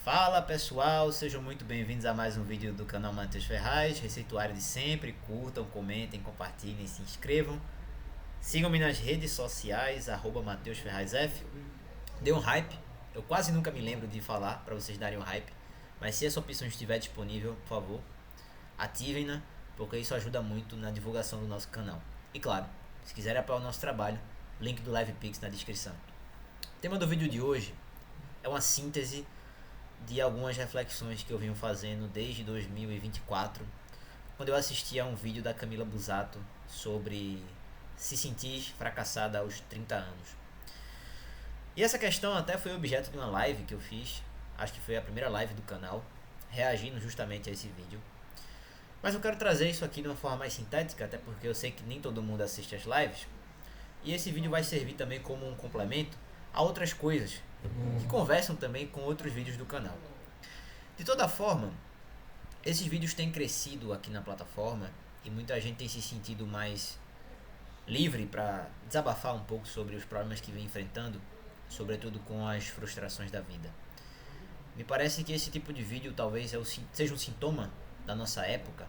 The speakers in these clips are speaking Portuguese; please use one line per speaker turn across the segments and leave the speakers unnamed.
Fala pessoal, sejam muito bem-vindos a mais um vídeo do canal Matheus Ferraz, receituário de sempre, curtam, comentem, compartilhem, se inscrevam. Sigam-me nas redes sociais, Matheus Ferraz F. Dê um hype, eu quase nunca me lembro de falar para vocês darem um hype, mas se essa opção estiver disponível, por favor, ativem-na, porque isso ajuda muito na divulgação do nosso canal. E claro, se quiserem apoiar o nosso trabalho, link do LivePix na descrição. O tema do vídeo de hoje é uma síntese de algumas reflexões que eu venho fazendo desde 2024, quando eu assisti a um vídeo da Camila Busato sobre se sentir fracassada aos 30 anos. E essa questão até foi objeto de uma live que eu fiz, acho que foi a primeira live do canal, reagindo justamente a esse vídeo. Mas eu quero trazer isso aqui de uma forma mais sintética, até porque eu sei que nem todo mundo assiste as lives, e esse vídeo vai servir também como um complemento a outras coisas que conversam também com outros vídeos do canal. De toda forma, esses vídeos têm crescido aqui na plataforma e muita gente tem se sentido mais livre para desabafar um pouco sobre os problemas que vem enfrentando, sobretudo com as frustrações da vida. Me parece que esse tipo de vídeo talvez seja um sintoma da nossa época,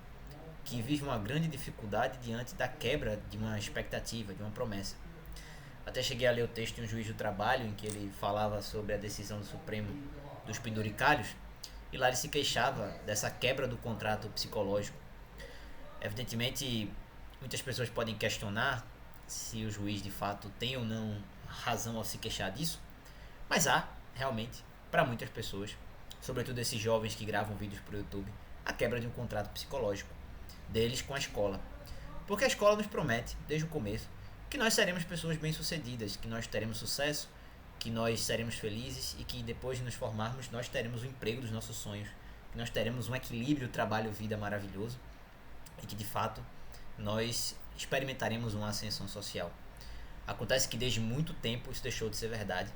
que vive uma grande dificuldade diante da quebra de uma expectativa, de uma promessa. Até cheguei a ler o texto de um juiz do trabalho em que ele falava sobre a decisão do Supremo dos penduricalhos, e lá ele se queixava dessa quebra do contrato psicológico. Evidentemente, muitas pessoas podem questionar se o juiz de fato tem ou não razão ao se queixar disso, mas há, realmente, para muitas pessoas, sobretudo esses jovens que gravam vídeos para o YouTube, a quebra de um contrato psicológico deles com a escola. Porque a escola nos promete, desde o começo, que nós seremos pessoas bem-sucedidas, que nós teremos sucesso, que nós seremos felizes e que depois de nos formarmos nós teremos o emprego dos nossos sonhos, que nós teremos um equilíbrio trabalho-vida maravilhoso e que de fato nós experimentaremos uma ascensão social. Acontece que desde muito tempo isso deixou de ser verdade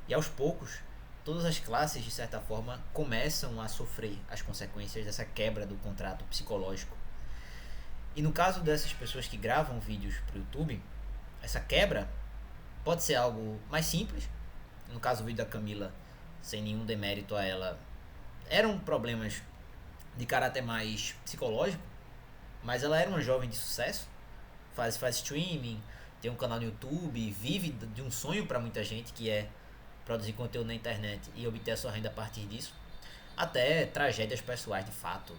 e aos poucos todas as classes de certa forma começam a sofrer as consequências dessa quebra do contrato psicológico. E no caso dessas pessoas que gravam vídeos para o YouTube, essa quebra pode ser algo mais simples. No caso do vídeo da Camila, sem nenhum demérito a ela, eram problemas de caráter mais psicológico, mas ela era uma jovem de sucesso, faz streaming, tem um canal no YouTube, vive de um sonho para muita gente, que é produzir conteúdo na internet e obter a sua renda a partir disso, até tragédias pessoais de fato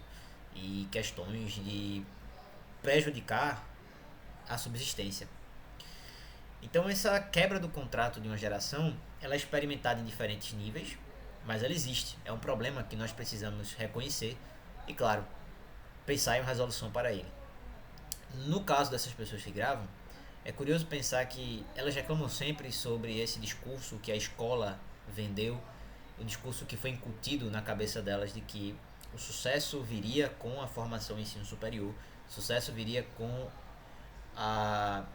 e questões de prejudicar a subsistência. Então essa quebra do contrato de uma geração, ela é experimentada em diferentes níveis, mas ela existe. É um problema que nós precisamos reconhecer e, claro, pensar em uma resolução para ele. No caso dessas pessoas que gravam, é curioso pensar que elas reclamam sempre sobre esse discurso que a escola vendeu, o discurso que foi incutido na cabeça delas de que o sucesso viria com a formação em ensino superior, o sucesso viria com a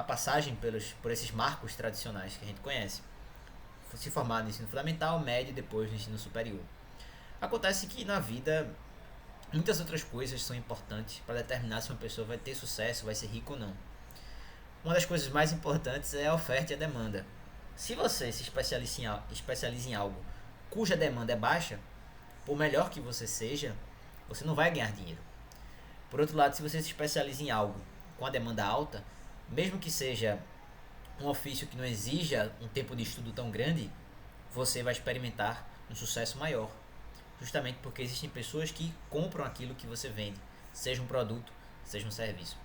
passagem por esses marcos tradicionais que a gente conhece. Se formar no ensino fundamental, médio e depois no ensino superior. Acontece que na vida muitas outras coisas são importantes para determinar se uma pessoa vai ter sucesso, vai ser rica ou não. Uma das coisas mais importantes é a oferta e a demanda. Se você se especializa em algo cuja demanda é baixa, por melhor que você seja, você não vai ganhar dinheiro. Por outro lado, se você se especializa em algo com a demanda alta, mesmo que seja um ofício que não exija um tempo de estudo tão grande, você vai experimentar um sucesso maior. Justamente porque existem pessoas que compram aquilo que você vende, seja um produto, seja um serviço.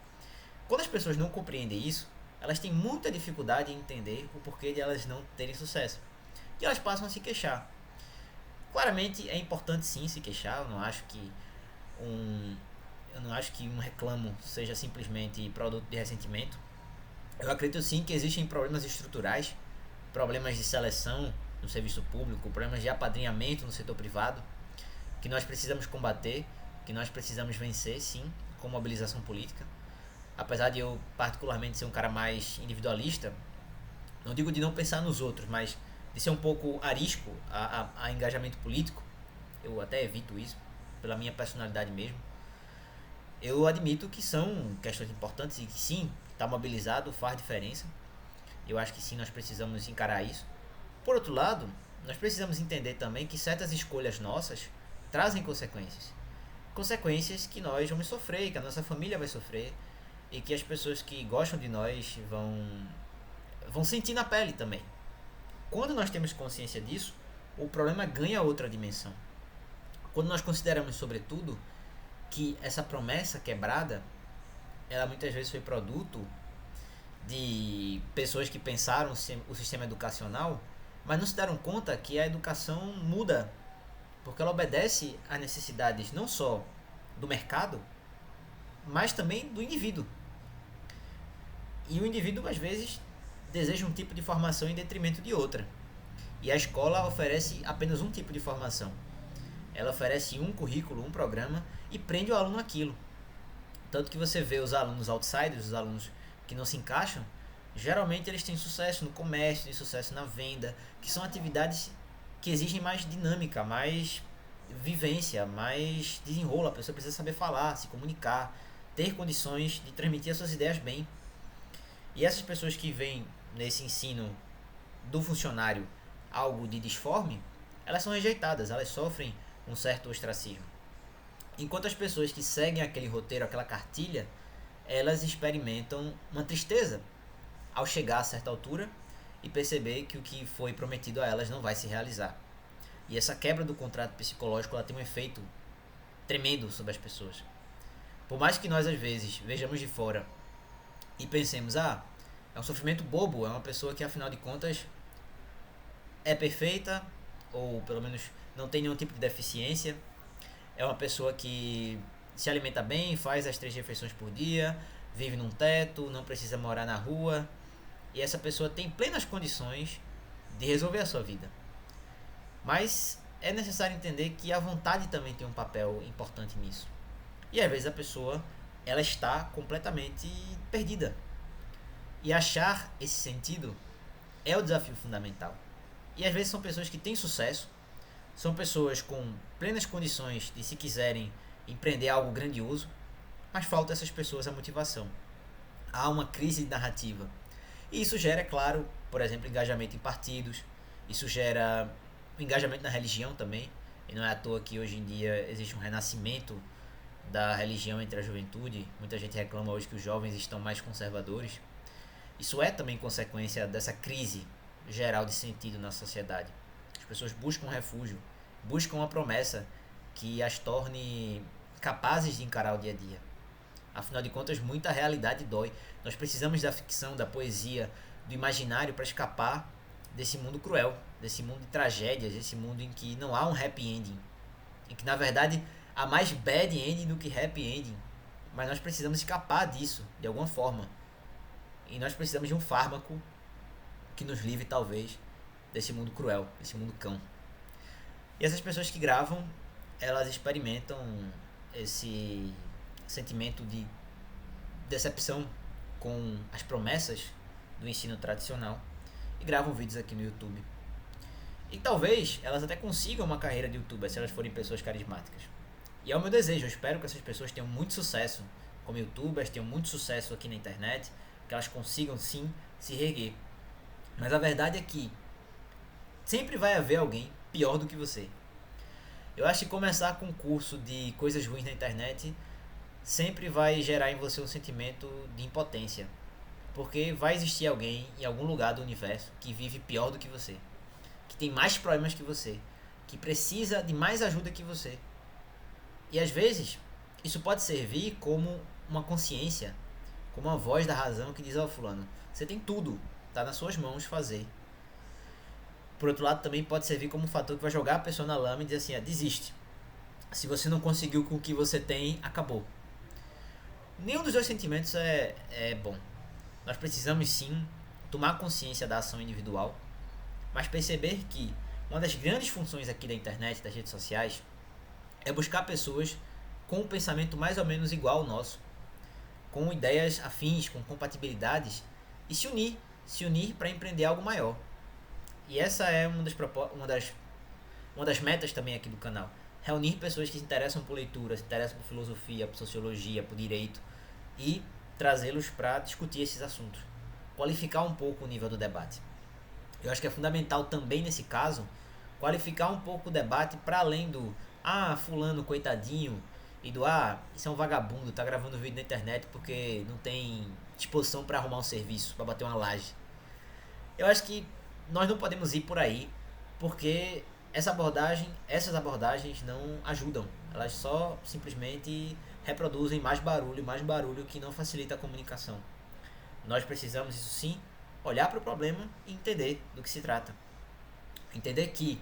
Quando as pessoas não compreendem isso, elas têm muita dificuldade em entender o porquê de elas não terem sucesso. E elas passam a se queixar. Claramente é importante sim se queixar, eu não acho que um reclamo seja simplesmente produto de ressentimento. Eu acredito sim que existem problemas estruturais, problemas de seleção no serviço público, problemas de apadrinhamento no setor privado, que nós precisamos combater, que nós precisamos vencer sim, com mobilização política. Apesar de eu particularmente ser um cara mais individualista, não digo de não pensar nos outros, mas de ser um pouco arisco a engajamento político, eu até evito isso, pela minha personalidade mesmo. Eu admito que são questões importantes e que sim, estar mobilizado faz diferença. Eu acho que sim, nós precisamos encarar isso. Por outro lado, nós precisamos entender também que certas escolhas nossas trazem consequências. Consequências que nós vamos sofrer, que a nossa família vai sofrer e que as pessoas que gostam de nós vão sentir na pele também. Quando nós temos consciência disso, o problema ganha outra dimensão. Quando nós consideramos, sobretudo, que essa promessa quebrada, ela muitas vezes foi produto de pessoas que pensaram o sistema educacional, mas não se deram conta que a educação muda, porque ela obedece às necessidades não só do mercado, mas também do indivíduo. E o indivíduo, às vezes, deseja um tipo de formação em detrimento de outra. E a escola oferece apenas um tipo de formação. Ela oferece um currículo, um programa e prende o aluno àquilo. Tanto que você vê os alunos outsiders, os alunos que não se encaixam, geralmente eles têm sucesso no comércio, têm sucesso na venda, que são atividades que exigem mais dinâmica, mais vivência, mais desenrolo. A pessoa precisa saber falar, se comunicar, ter condições de transmitir as suas ideias bem. E essas pessoas que veem nesse ensino do funcionário algo de disforme, elas são rejeitadas, elas sofrem um certo ostracismo. Enquanto as pessoas que seguem aquele roteiro, aquela cartilha, elas experimentam uma tristeza ao chegar a certa altura e perceber que o que foi prometido a elas não vai se realizar. E essa quebra do contrato psicológico, ela tem um efeito tremendo sobre as pessoas. Por mais que nós às vezes vejamos de fora e pensemos, é um sofrimento bobo, é uma pessoa que afinal de contas é perfeita, ou pelo menos não tem nenhum tipo de deficiência, é uma pessoa que se alimenta bem, faz as 3 refeições por dia, vive num teto, não precisa morar na rua, e essa pessoa tem plenas condições de resolver a sua vida. Mas é necessário entender que a vontade também tem um papel importante nisso. E às vezes a pessoa, ela está completamente perdida. E achar esse sentido é o desafio fundamental. E às vezes são pessoas que têm sucesso, são pessoas com plenas condições de, se quiserem, empreender algo grandioso, mas falta a essas pessoas a motivação. Há uma crise de narrativa. E isso gera, é claro, por exemplo, engajamento em partidos, isso gera engajamento na religião também, e não é à toa que hoje em dia existe um renascimento da religião entre a juventude. Muita gente reclama hoje que os jovens estão mais conservadores. Isso é também consequência dessa crise geral de sentido na sociedade. As pessoas buscam refúgio, buscam uma promessa que as torne capazes de encarar o dia a dia. Afinal de contas, muita realidade dói. Nós precisamos da ficção, da poesia, do imaginário para escapar desse mundo cruel, desse mundo de tragédias, desse mundo em que não há um happy ending, em que na verdade há mais bad ending do que happy ending. Mas nós precisamos escapar disso de alguma forma, e nós precisamos de um fármaco que nos livre talvez desse mundo cruel, desse mundo cão. E essas pessoas que gravam, elas experimentam esse sentimento de decepção com as promessas do ensino tradicional e gravam vídeos aqui no YouTube. E talvez elas até consigam uma carreira de youtuber se elas forem pessoas carismáticas. E é o meu desejo, eu espero que essas pessoas tenham muito sucesso como youtubers, tenham muito sucesso aqui na internet, que elas consigam sim se reerguer. Mas a verdade é que sempre vai haver alguém pior do que você. Eu acho que começar com um curso de coisas ruins na internet sempre vai gerar em você um sentimento de impotência. Porque vai existir alguém em algum lugar do universo que vive pior do que você, que tem mais problemas que você, que precisa de mais ajuda que você. E às vezes isso pode servir como uma consciência, como uma voz da razão que diz: fulano, você tem tudo, está nas suas mãos fazer. Por outro lado, também pode servir como um fator que vai jogar a pessoa na lama e dizer assim: desiste. Se você não conseguiu com o que você tem, acabou. Nenhum dos dois sentimentos é bom. Nós precisamos sim tomar consciência da ação individual, mas perceber que uma das grandes funções aqui da internet, das redes sociais, é buscar pessoas com um pensamento mais ou menos igual ao nosso, com ideias afins, com compatibilidades, e se unir para empreender algo maior. E essa é uma das metas também aqui do canal. Reunir pessoas que se interessam por leitura, se interessam por filosofia, por sociologia, por direito, e trazê-los para discutir esses assuntos. Qualificar um pouco o nível do debate. Eu acho que é fundamental também nesse caso qualificar um pouco o debate para além do fulano coitadinho e do isso é um vagabundo, tá gravando vídeo na internet porque não tem disposição para arrumar um serviço, para bater uma laje. Eu acho que nós não podemos ir por aí, porque essas abordagens não ajudam. Elas só simplesmente reproduzem mais barulho que não facilita a comunicação. Nós precisamos, isso sim, olhar para o problema e entender do que se trata. Entender que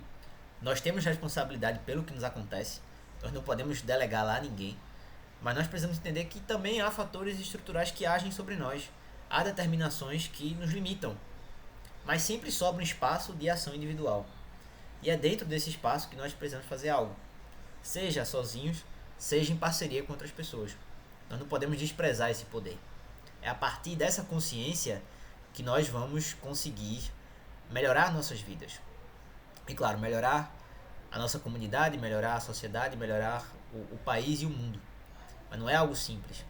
nós temos responsabilidade pelo que nos acontece, nós não podemos delegar lá a ninguém, mas nós precisamos entender que também há fatores estruturais que agem sobre nós, há determinações que nos limitam, mas sempre sobra um espaço de ação individual. E é dentro desse espaço que nós precisamos fazer algo, seja sozinhos, seja em parceria com outras pessoas. Nós não podemos desprezar esse poder. É a partir dessa consciência que nós vamos conseguir melhorar nossas vidas. E claro, melhorar a nossa comunidade, melhorar a sociedade, melhorar o país e o mundo. Mas não é algo simples.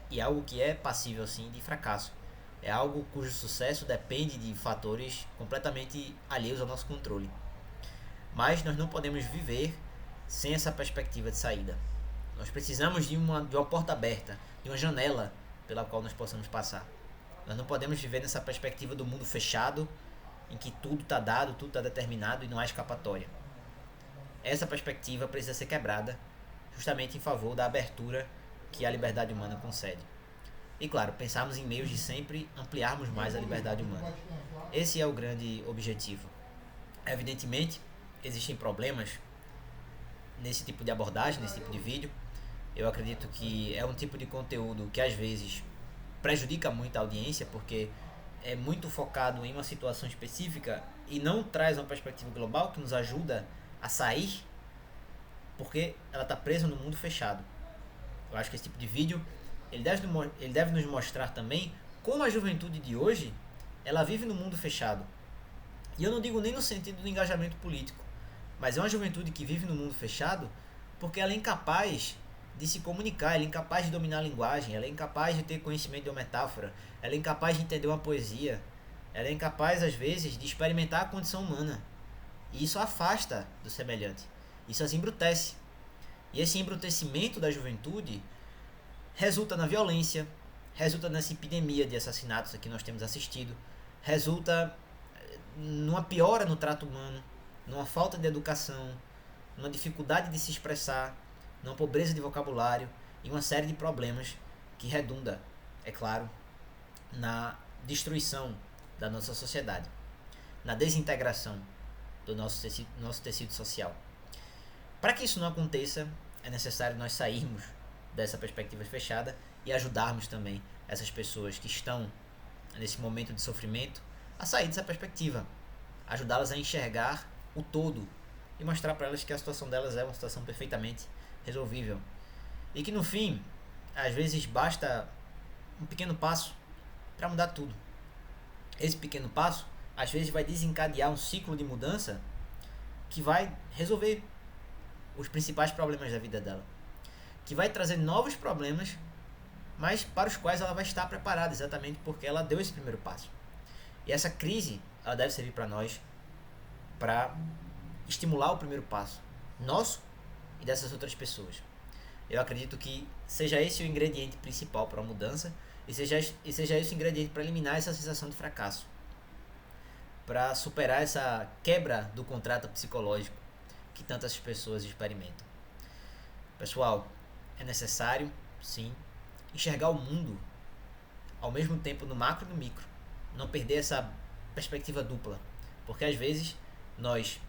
E é algo que é passível sim de fracasso. É algo cujo sucesso depende de fatores completamente alheios ao nosso controle. Mas nós não podemos viver sem essa perspectiva de saída. Nós precisamos de uma porta aberta, de uma janela pela qual nós possamos passar. Nós não podemos viver nessa perspectiva do mundo fechado, em que tudo está dado, tudo está determinado e não há escapatória. Essa perspectiva precisa ser quebrada justamente em favor da abertura que a liberdade humana concede. E claro, pensarmos em meios de sempre ampliarmos mais a liberdade humana. Esse é o grande objetivo. Evidentemente, existem problemas nesse tipo de abordagem, nesse tipo de vídeo. Eu acredito que é um tipo de conteúdo que às vezes prejudica muito a audiência, porque é muito focado em uma situação específica e não traz uma perspectiva global que nos ajuda a sair, porque ela está presa no mundo fechado. Eu acho que esse tipo de vídeo ele deve nos mostrar também como a juventude de hoje ela vive no mundo fechado. E eu não digo nem no sentido do engajamento político, mas é uma juventude que vive no mundo fechado porque ela é incapaz de se comunicar, ela é incapaz de dominar a linguagem, ela é incapaz de ter conhecimento de uma metáfora, ela é incapaz de entender uma poesia, ela é incapaz às vezes de experimentar a condição humana. E isso afasta do semelhante, isso as embrutece. E esse embrutecimento da juventude resulta na violência, resulta nessa epidemia de assassinatos que nós temos assistido, resulta numa piora no trato humano, numa falta de educação, numa dificuldade de se expressar, numa pobreza de vocabulário e uma série de problemas que redunda, é claro, na destruição da nossa sociedade, na desintegração do nosso tecido social. Para que isso não aconteça, é necessário nós sairmos dessa perspectiva fechada e ajudarmos também essas pessoas que estão nesse momento de sofrimento a sair dessa perspectiva, ajudá-las a enxergar o todo e mostrar para elas que a situação delas é uma situação perfeitamente resolvível e que no fim, às vezes basta um pequeno passo para mudar tudo. Esse pequeno passo às vezes vai desencadear um ciclo de mudança que vai resolver os principais problemas da vida dela, que vai trazer novos problemas, mas para os quais ela vai estar preparada, exatamente porque ela deu esse primeiro passo. E essa crise, ela deve servir para nós para estimular o primeiro passo nosso e dessas outras pessoas. Eu acredito que seja esse o ingrediente principal para a mudança e seja esse o ingrediente para eliminar essa sensação de fracasso, para superar essa quebra do contrato psicológico que tantas pessoas experimentam. Pessoal, é necessário, sim, enxergar o mundo ao mesmo tempo no macro e no micro. Não perder essa perspectiva dupla. Porque às vezes nós,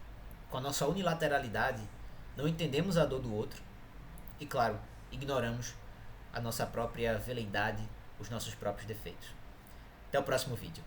com a nossa unilateralidade, não entendemos a dor do outro e, claro, ignoramos a nossa própria veleidade, os nossos próprios defeitos. Até o próximo vídeo.